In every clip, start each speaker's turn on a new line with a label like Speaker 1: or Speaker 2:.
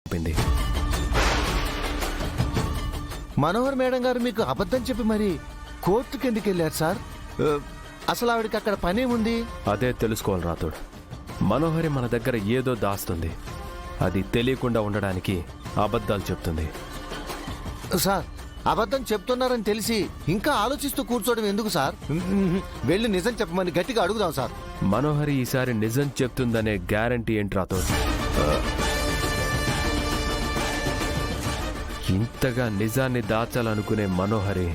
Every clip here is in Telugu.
Speaker 1: చెప్పింది.
Speaker 2: మనోహర్ మేడం గారు మీకు అబద్ధం చెప్పి మరి కోర్టుకి ఎందుకు వెళ్ళారు సార్? అసలు ఆవిడకి అక్కడ పనేముంది?
Speaker 1: అదే తెలుసుకోవాలి రాతోడు. మనోహరి మన దగ్గర ఏదో దాస్తుంది. అది తెలియకుండా ఉండడానికి అబద్ధాలు చెప్తుంది.
Speaker 2: సార్, అబద్ధం చెప్తున్నారని తెలిసి ఇంకా ఆలోచిస్తూ కూర్చోవడం ఎందుకు సార్? వెళ్ళి నిజం చెప్పమని గట్టిగా అడుగుదాం సార్.
Speaker 1: మనోహరి ఈసారి నిజం చెప్తుందనే గ్యారంటీ ఏంటి రాతోడు? ఇంతగా నిజాన్ని దాచాలనుకునే మనోహరి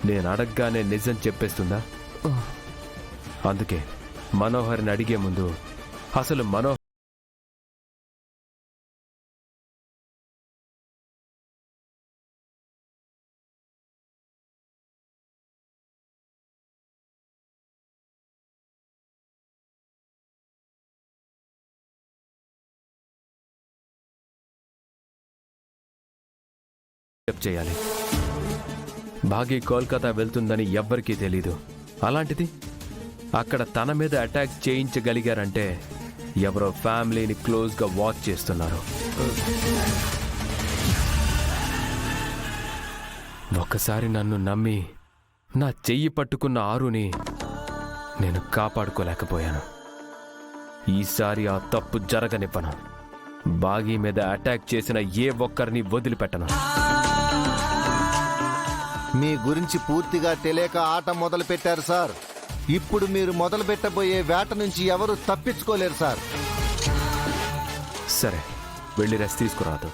Speaker 1: నేను అడగగానే నిజం చెప్పేస్తుందా? అందుకే మనోహరిని అడిగే ముందు అసలు చేయాలి. భాగి కోల్కతా వెళ్తుందని ఎవ్వరికీ తెలీదు. అలాంటిది అక్కడ తన మీద అటాక్ చేయించగలిగారంటే ఎవరో ఫ్యామిలీని క్లోజ్గా వాచ్ చేస్తున్నారు. ఒకసారి నన్ను నమ్మి నా చెయ్యి పట్టుకున్న ఆరుని నేను కాపాడుకోలేకపోయాను. ఈసారి ఆ తప్పు జరగనివ్వను. బాగీ మీద అటాక్ చేసిన ఏ ఒక్కరిని వదిలిపెట్టను.
Speaker 2: మీ గురించి పూర్తిగా తెలియక ఆట మొదలు పెట్టారు సార్. ఇప్పుడు మీరు మొదలు పెట్టబోయే వేట నుంచి ఎవరు తప్పించుకోలేరు సార్.
Speaker 1: సరే, వెళ్ళి రెస్ట్ తీసుకురాదు.